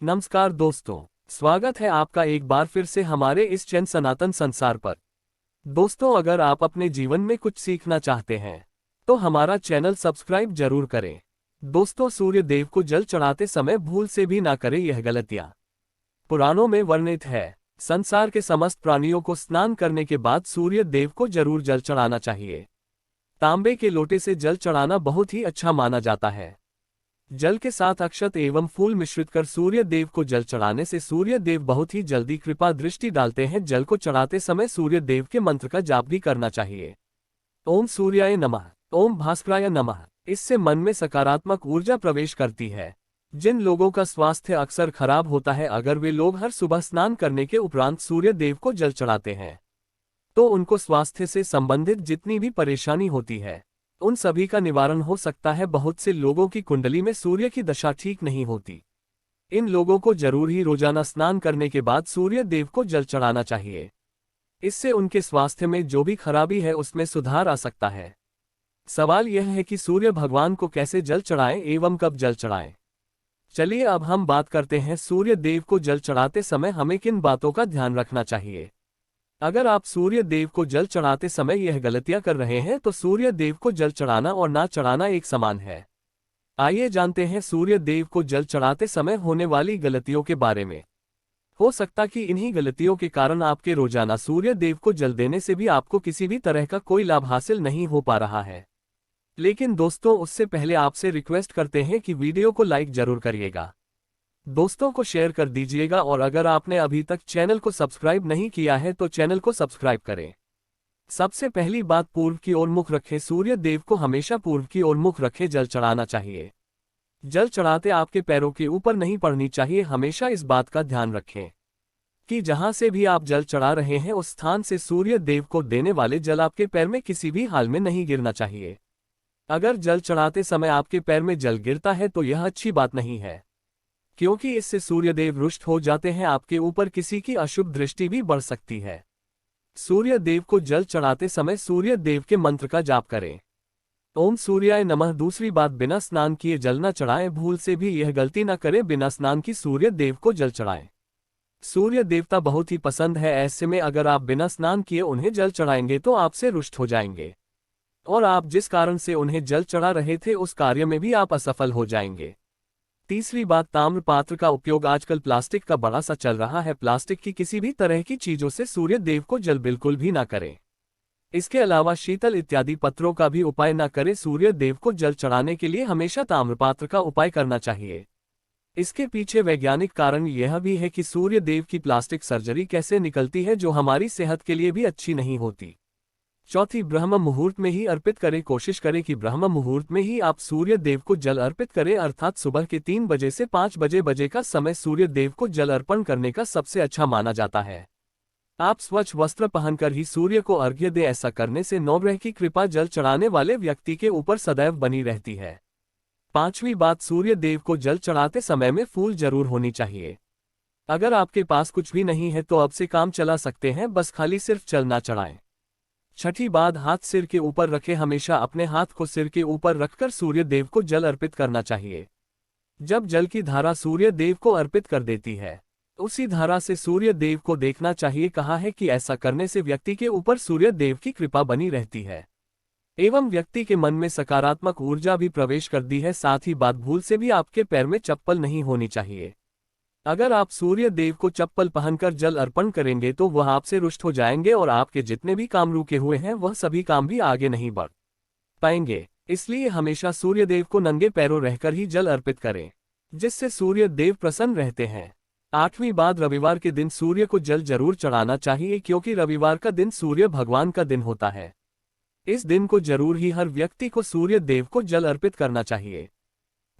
नमस्कार दोस्तों, स्वागत है आपका एक बार फिर से हमारे इस चैनल सनातन संसार पर। दोस्तों, अगर आप अपने जीवन में कुछ सीखना चाहते हैं तो हमारा चैनल सब्सक्राइब जरूर करें। दोस्तों, सूर्य देव को जल चढ़ाते समय भूल से भी ना करें यह गलतियां। पुराणों में वर्णित है, संसार के समस्त प्राणियों को स्नान करने के बाद सूर्य देव को जरूर जल चढ़ाना चाहिए। तांबे के लोटे से जल चढ़ाना बहुत ही अच्छा माना जाता है। जल के साथ अक्षत एवं फूल मिश्रित कर सूर्य देव को जल चढ़ाने से सूर्य देव बहुत ही जल्दी कृपा दृष्टि डालते हैं। जल को चढ़ाते समय सूर्य देव के मंत्र का जाप भी करना चाहिए। ओम सूर्याय नमः, ओम भास्कराय नमः। इससे मन में सकारात्मक ऊर्जा प्रवेश करती है। जिन लोगों का स्वास्थ्य अक्सर खराब होता है, अगर वे लोग हर सुबह स्नान करने के उपरांत सूर्य देव को जल चढ़ाते हैं तो उनको स्वास्थ्य से संबंधित जितनी भी परेशानी होती है उन सभी का निवारण हो सकता है। बहुत से लोगों की कुंडली में सूर्य की दशा ठीक नहीं होती। इन लोगों को जरूर ही रोजाना स्नान करने के बाद सूर्य देव को जल चढ़ाना चाहिए। इससे उनके स्वास्थ्य में जो भी खराबी है उसमें सुधार आ सकता है। सवाल यह है कि सूर्य भगवान को कैसे जल चढ़ाएं एवं कब जल चढ़ाएं। चलिए अब हम बात करते हैं सूर्य देव को जल चढ़ाते समय हमें किन बातों का ध्यान रखना चाहिए। अगर आप सूर्य देव को जल चढ़ाते समय यह गलतियां कर रहे हैं तो सूर्य देव को जल चढ़ाना और ना चढ़ाना एक समान है। आइए जानते हैं सूर्य देव को जल चढ़ाते समय होने वाली गलतियों के बारे में। हो सकता कि इन्हीं गलतियों के कारण आपके रोजाना सूर्य देव को जल देने से भी आपको किसी भी तरह का कोई लाभ हासिल नहीं हो पा रहा है। लेकिन दोस्तों, उससे पहले आपसे रिक्वेस्ट करते हैं कि वीडियो को लाइक जरूर करिएगा, दोस्तों को शेयर कर दीजिएगा और अगर आपने अभी तक चैनल को सब्सक्राइब नहीं किया है तो चैनल को सब्सक्राइब करें। सबसे पहली बात, पूर्व की ओर मुख रखें। सूर्य देव को हमेशा पूर्व की ओर मुख रखे जल चढ़ाना चाहिए। जल चढ़ाते आपके पैरों के ऊपर नहीं पड़नी चाहिए। हमेशा इस बात का ध्यान रखें कि जहां से भी आप जल चढ़ा रहे हैं उस स्थान से सूर्य देव को देने वाले जल आपके पैर में किसी भी हाल में नहीं गिरना चाहिए। अगर जल चढ़ाते समय आपके पैर में जल गिरता है तो यह अच्छी बात नहीं है, क्योंकि इससे सूर्यदेव रुष्ट हो जाते हैं। आपके ऊपर किसी की अशुभ दृष्टि भी बढ़ सकती है। सूर्य देव को जल चढ़ाते समय सूर्य देव के मंत्र का जाप करें। ओम सूर्याय नमः। दूसरी बात, बिना स्नान किए जल न चढ़ाएं। भूल से भी यह गलती न करें, बिना स्नान की सूर्य देव को जल चढ़ाएं। सूर्य देवता बहुत ही पसंद है, ऐसे में अगर आप बिना स्नान किए उन्हें जल चढ़ाएंगे तो आपसे रुष्ट हो जाएंगे और आप जिस कारण से उन्हें जल चढ़ा रहे थे उस कार्य में भी आप असफल हो जाएंगे। तीसरी बात, ताम्र पात्र का उपयोग। आजकल प्लास्टिक का बड़ा सा चल रहा है। प्लास्टिक की किसी भी तरह की चीजों से सूर्य देव को जल बिल्कुल भी ना करें। इसके अलावा शीतल इत्यादि पत्रों का भी उपाय ना करें। सूर्य देव को जल चढ़ाने के लिए हमेशा ताम्र पात्र का उपाय करना चाहिए। इसके पीछे वैज्ञानिक कारण यह भी है कि सूर्य देव की प्लास्टिक सर्जरी कैसे निकलती है, जो हमारी सेहत के लिए भी अच्छी नहीं होती। चौथी, ब्रह्म मुहूर्त में ही अर्पित करें। कोशिश करें कि ब्रह्म मुहूर्त में ही आप सूर्य देव को जल अर्पित करें, अर्थात सुबह के 3 बजे से 5 बजे का समय सूर्य देव को जल अर्पण करने का सबसे अच्छा माना जाता है। आप स्वच्छ वस्त्र पहनकर ही सूर्य को अर्घ्य दें। ऐसा करने से नवग्रह की कृपा जल चढ़ाने वाले व्यक्ति के ऊपर सदैव बनी रहती है। पांचवी बात, सूर्य देव को जल चढ़ाते समय में फूल जरूर होनी चाहिए। अगर आपके पास कुछ भी नहीं है तो अब से काम चला सकते हैं, बस खाली सिर्फ जल ना चढ़ाएं। छठी बात, हाथ सिर के ऊपर रखे। हमेशा अपने हाथ को सिर के ऊपर रखकर सूर्य देव को जल अर्पित करना चाहिए। जब जल की धारा सूर्य देव को अर्पित कर देती है उसी धारा से सूर्य देव को देखना चाहिए। कहा है कि ऐसा करने से व्यक्ति के ऊपर सूर्य देव की कृपा बनी रहती है एवं व्यक्ति के मन में सकारात्मक ऊर्जा भी प्रवेश करती है। साथ ही बात, भूल से भी आपके पैर में चप्पल नहीं होनी चाहिए। अगर आप सूर्य देव को चप्पल पहनकर जल अर्पण करेंगे तो वह आपसे रुष्ट हो जाएंगे और आपके जितने भी काम रुके हुए हैं वह सभी काम भी आगे नहीं बढ़ पाएंगे। इसलिए हमेशा सूर्य देव को नंगे पैरों रहकर ही जल अर्पित करें, जिससे सूर्य देव प्रसन्न रहते हैं। आठवीं बात, रविवार के दिन सूर्य को जल जरूर चढ़ाना चाहिए, क्योंकि रविवार का दिन सूर्य भगवान का दिन होता है। इस दिन को जरूर ही हर व्यक्ति को सूर्य देव को जल अर्पित करना चाहिए।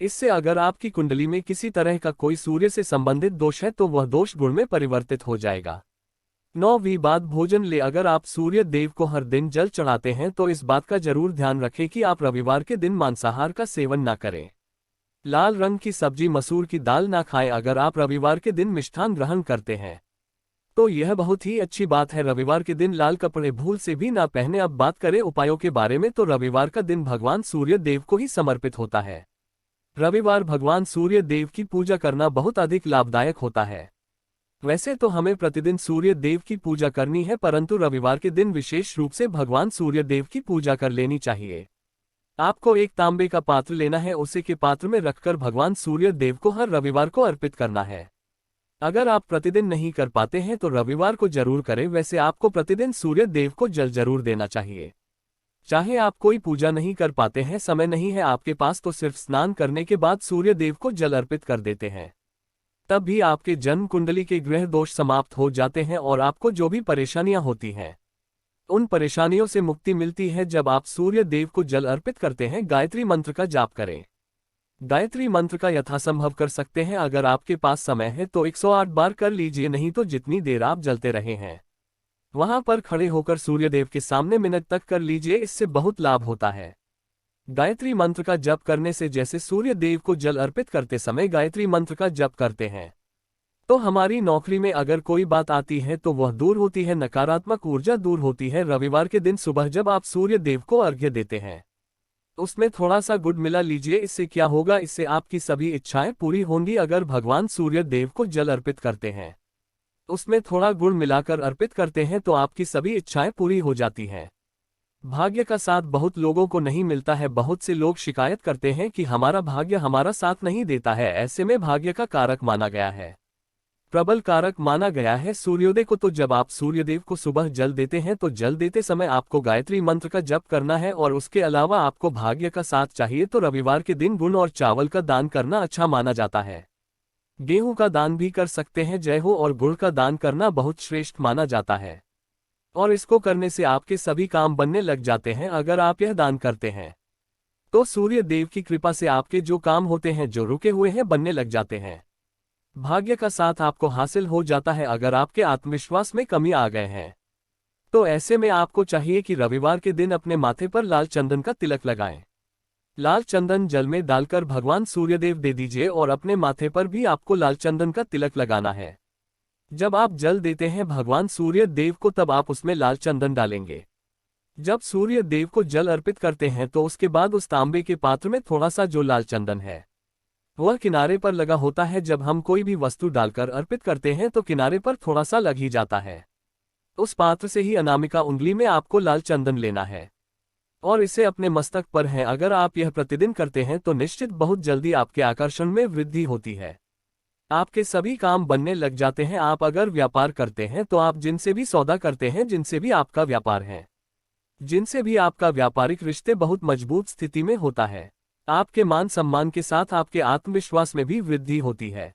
इससे अगर आपकी कुंडली में किसी तरह का कोई सूर्य से संबंधित दोष है तो वह दोष गुण में परिवर्तित हो जाएगा। 9वीं बात, भोजन ले। अगर आप सूर्य देव को हर दिन जल चढ़ाते हैं तो इस बात का जरूर ध्यान रखें कि आप रविवार के दिन मांसाहार का सेवन ना करें। लाल रंग की सब्जी, मसूर की दाल ना खाएं। अगर आप रविवार के दिन मिष्ठान ग्रहण करते हैं तो यह बहुत ही अच्छी बात है। रविवार के दिन लाल कपड़े भूल से भी ना पहने। अब बात करें उपायों के बारे में तो रविवार का दिन भगवान सूर्य देव को ही समर्पित होता है। रविवार भगवान सूर्य देव की पूजा करना बहुत अधिक लाभदायक होता है। वैसे तो हमें प्रतिदिन सूर्य देव की पूजा करनी है, परंतु रविवार के दिन विशेष रूप से भगवान सूर्य देव की पूजा कर लेनी चाहिए। आपको एक तांबे का पात्र लेना है, उसे के पात्र में रखकर भगवान सूर्य देव को हर रविवार को अर्पित करना है। अगर आप प्रतिदिन नहीं कर पाते हैं तो रविवार को जरूर करें। वैसे आपको प्रतिदिन सूर्य देव को जल जरूर देना चाहिए। चाहे आप कोई पूजा नहीं कर पाते हैं, समय नहीं है आपके पास, तो सिर्फ स्नान करने के बाद सूर्य देव को जल अर्पित कर देते हैं। तब भी आपके जन्म कुंडली के ग्रह दोष समाप्त हो जाते हैं और आपको जो भी परेशानियां होती हैं उन परेशानियों से मुक्ति मिलती है। जब आप सूर्य देव को जल अर्पित करते हैं, गायत्री मंत्र का जाप करें। गायत्री मंत्र का यथासंभव कर सकते हैं। अगर आपके पास समय है तो 108 बार कर लीजिए, नहीं तो जितनी देर आप जलते रहे हैं वहां पर खड़े होकर सूर्यदेव के सामने मिनट तक कर लीजिए, इससे बहुत लाभ होता है। गायत्री मंत्र का जप करने से जैसे सूर्य देव को जल अर्पित करते समय गायत्री मंत्र का जप करते हैं तो हमारी नौकरी में अगर कोई बात आती है तो वह दूर होती है, नकारात्मक ऊर्जा दूर होती है। रविवार के दिन सुबह जब आप सूर्य देव को अर्घ्य देते हैं उसमें थोड़ा सा गुड़ मिला लीजिए। इससे क्या होगा, इससे आपकी सभी इच्छाएं पूरी होंगी। अगर भगवान सूर्य देव को जल अर्पित करते हैं उसमें थोड़ा गुड़ मिलाकर अर्पित करते हैं तो आपकी सभी इच्छाएं पूरी हो जाती हैं। भाग्य का साथ बहुत लोगों को नहीं मिलता है। बहुत से लोग शिकायत करते हैं कि हमारा भाग्य हमारा साथ नहीं देता है। ऐसे में भाग्य का कारक माना गया है, प्रबल कारक माना गया है सूर्योदय को। तो जब आप सूर्यदेव को सुबह जल देते हैं तो जल देते समय आपको गायत्री मंत्र का जप करना है। और उसके अलावा आपको भाग्य का साथ चाहिए तो रविवार के दिन गुड़ और चावल का दान करना अच्छा माना जाता है। गेहूं का दान भी कर सकते हैं। जय हो और गुड़ का दान करना बहुत श्रेष्ठ माना जाता है और इसको करने से आपके सभी काम बनने लग जाते हैं। अगर आप यह दान करते हैं तो सूर्य देव की कृपा से आपके जो काम होते हैं, जो रुके हुए हैं, बनने लग जाते हैं। भाग्य का साथ आपको हासिल हो जाता है। अगर आपके आत्मविश्वास में कमी आ गए हैं तो ऐसे में आपको चाहिए कि रविवार के दिन अपने माथे पर लाल चंदन का तिलक लगाएं। लाल चंदन जल में डालकर भगवान सूर्यदेव दे दीजिए और अपने माथे पर भी आपको लाल चंदन का तिलक लगाना है। जब आप जल देते हैं भगवान सूर्य देव को तब आप उसमें लाल चंदन डालेंगे। जब सूर्य देव को जल अर्पित करते हैं तो उसके बाद उस तांबे के पात्र में थोड़ा सा जो लाल चंदन है वह किनारे पर लगा होता है। जब हम कोई भी वस्तु डालकर अर्पित करते हैं तो किनारे पर थोड़ा सा लग ही जाता है। उस पात्र से ही अनामिका उंगली में आपको लाल चंदन लेना है और इसे अपने मस्तक पर है। अगर आप यह प्रतिदिन करते हैं तो निश्चित बहुत जल्दी आपके आकर्षण में वृद्धि होती है। आपके सभी काम बनने लग जाते हैं। आप अगर व्यापार करते हैं तो आप जिनसे भी सौदा करते हैं, जिनसे भी आपका व्यापार है, जिनसे भी आपका व्यापारिक रिश्ते बहुत मजबूत स्थिति में होता है। आपके मान सम्मान के साथ आपके आत्मविश्वास में भी वृद्धि होती है।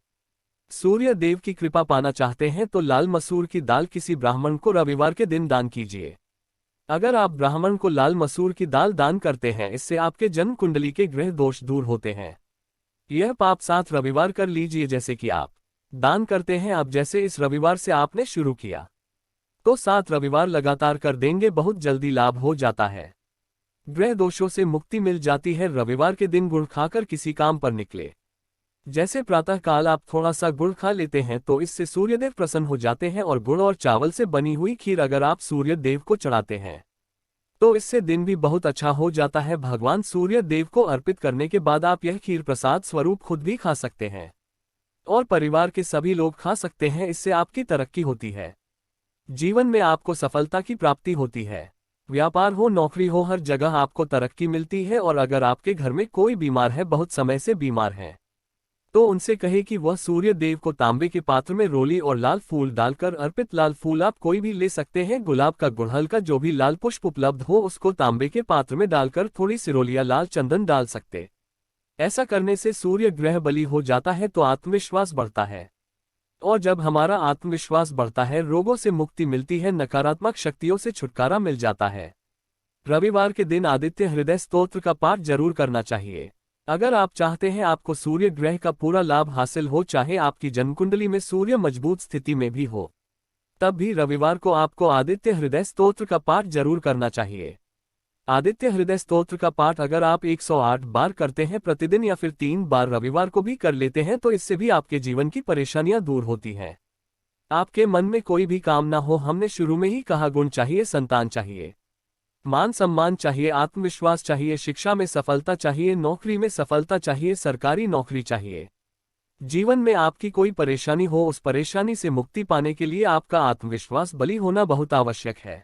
सूर्य देव की कृपा पाना चाहते हैं तो लाल मसूर की दाल किसी ब्राह्मण को रविवार के दिन दान कीजिए। अगर आप ब्राह्मण को लाल मसूर की दाल दान करते हैं, इससे आपके जन्म कुंडली के ग्रह दोष दूर होते हैं। यह पाप 7 रविवार कर लीजिए जैसे कि आप दान करते हैं। अब जैसे इस रविवार से आपने शुरू किया तो 7 रविवार लगातार कर देंगे, बहुत जल्दी लाभ हो जाता है। ग्रह दोषों से मुक्ति मिल जाती है। रविवार के दिन गुड़ खाकर किसी काम पर निकले। जैसे प्रातः काल आप थोड़ा सा गुड़ खा लेते हैं तो इससे सूर्यदेव प्रसन्न हो जाते हैं। और गुड़ और चावल से बनी हुई खीर अगर आप सूर्य देव को चढ़ाते हैं तो इससे दिन भी बहुत अच्छा हो जाता है। भगवान सूर्य देव को अर्पित करने के बाद आप यह खीर प्रसाद स्वरूप खुद भी खा सकते हैं और परिवार के सभी लोग खा सकते हैं। इससे आपकी तरक्की होती है, जीवन में आपको सफलता की प्राप्ति होती है। व्यापार हो, नौकरी हो, हर जगह आपको तरक्की मिलती है। और अगर आपके घर में कोई बीमार है, बहुत समय से बीमार है, तो उनसे कहे कि वह सूर्य देव को तांबे के पात्र में रोली और लाल फूल डालकर अर्पित। लाल फूल आप कोई भी ले सकते हैं, गुलाब का, गुड़हल का, जो भी लाल पुष्प उपलब्ध हो उसको तांबे के पात्र में डालकर थोड़ी सी रोली या लाल चंदन डाल सकते। ऐसा करने से सूर्य ग्रह बली हो जाता है तो आत्मविश्वास बढ़ता है। और जब हमारा आत्मविश्वास बढ़ता है, रोगों से मुक्ति मिलती है, नकारात्मक शक्तियों से छुटकारा मिल जाता है। रविवार के दिन आदित्य हृदय स्तोत्र का पाठ जरूर करना चाहिए। अगर आप चाहते हैं आपको सूर्य ग्रह का पूरा लाभ हासिल हो, चाहे आपकी जन्मकुंडली में सूर्य मजबूत स्थिति में भी हो, तब भी रविवार को आपको आदित्य हृदय स्तोत्र का पाठ जरूर करना चाहिए। आदित्य हृदय स्तोत्र का पाठ अगर आप 108 बार करते हैं प्रतिदिन या फिर 3 बार रविवार को भी कर लेते हैं तो इससे भी आपके जीवन की परेशानियां दूर होती हैं। आपके मन में कोई भी काम ना हो, हमने शुरू में ही कहा गुण चाहिए, संतान चाहिए, मान सम्मान चाहिए, आत्मविश्वास चाहिए, शिक्षा में सफलता चाहिए, नौकरी में सफलता चाहिए, सरकारी नौकरी चाहिए। जीवन में आपकी कोई परेशानी हो, उस परेशानी से मुक्ति पाने के लिए आपका आत्मविश्वास बली होना बहुत आवश्यक है।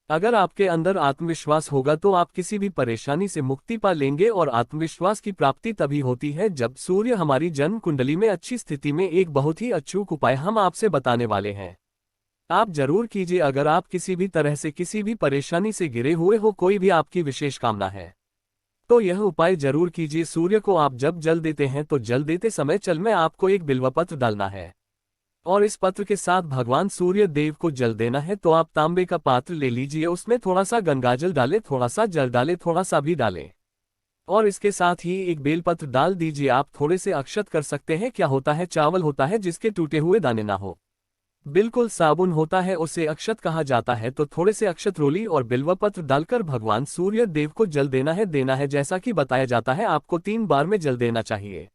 अगर आपके अंदर आत्मविश्वास होगा तो आप किसी भी परेशानी से मुक्ति पा लेंगे। और आत्मविश्वास की प्राप्ति तभी होती है जब सूर्य हमारी जन्म कुंडली में अच्छी स्थिति में। एक बहुत ही अचूक उपाय हम आपसे बताने वाले हैं, आप जरूर कीजिए। अगर आप किसी भी तरह से किसी भी परेशानी से घिरे हुए हो, कोई भी आपकी विशेष कामना है, तो यह उपाय जरूर कीजिए। सूर्य को आप जब जल देते हैं तो जल देते समय जल में आपको एक बिल्वपत्र डालना है और इस पत्र के साथ भगवान सूर्य देव को जल देना है। तो आप तांबे का पात्र ले लीजिए, उसमें थोड़ा सा गंगाजल डालें, थोड़ा सा जल डालें, थोड़ा सा भी डालें और इसके साथ ही एक बेलपत्र डाल दीजिए। आप थोड़े से अक्षत कर सकते हैं। क्या होता है, चावल होता है जिसके टूटे हुए दाने ना हो, बिल्कुल साबुन होता है, उसे अक्षत कहा जाता है। तो थोड़े से अक्षत रोली और बिल्वपत्र डालकर भगवान सूर्य देव को जल देना है। जैसा कि बताया जाता है आपको 3 बार में जल देना चाहिए।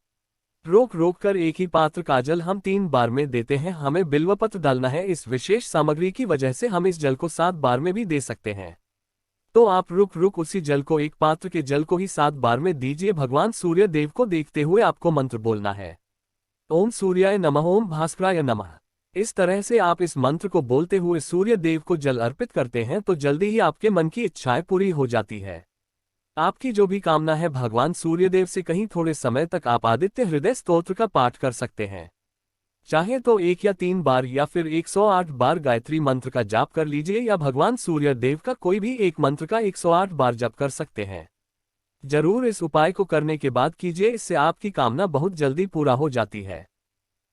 रोक रोक कर एक ही पात्र का जल हम 3 बार में देते हैं। हमें बिल्वपत्र डालना है। इस विशेष सामग्री की वजह से हम इस जल को 7 बार में भी दे सकते हैं। तो आप रुक रुक उसी जल को, एक पात्र के जल को ही 7 बार में दीजिए। भगवान सूर्य देव को देखते हुए आपको मंत्र बोलना है, ओम सूर्याय नमः, ओम भास्कराय नमः। इस तरह से आप इस मंत्र को बोलते हुए सूर्य देव को जल अर्पित करते हैं तो जल्दी ही आपके मन की इच्छाएं पूरी हो जाती है। आपकी जो भी कामना है भगवान सूर्यदेव से कहीं थोड़े समय तक आप आदित्य हृदय स्तोत्र का पाठ कर सकते हैं। चाहे तो 1 या 3 बार या फिर 108 बार गायत्री मंत्र का जाप कर लीजिए, या भगवान सूर्य देव का कोई भी एक मंत्र का 108 बार जप कर सकते हैं। जरूर इस उपाय को करने के बाद कीजिए, इससे आपकी कामना बहुत जल्दी पूरा हो जाती है।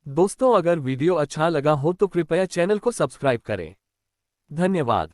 दोस्तों, अगर वीडियो अच्छा लगा हो तो कृपया चैनल को सब्सक्राइब करें। धन्यवाद।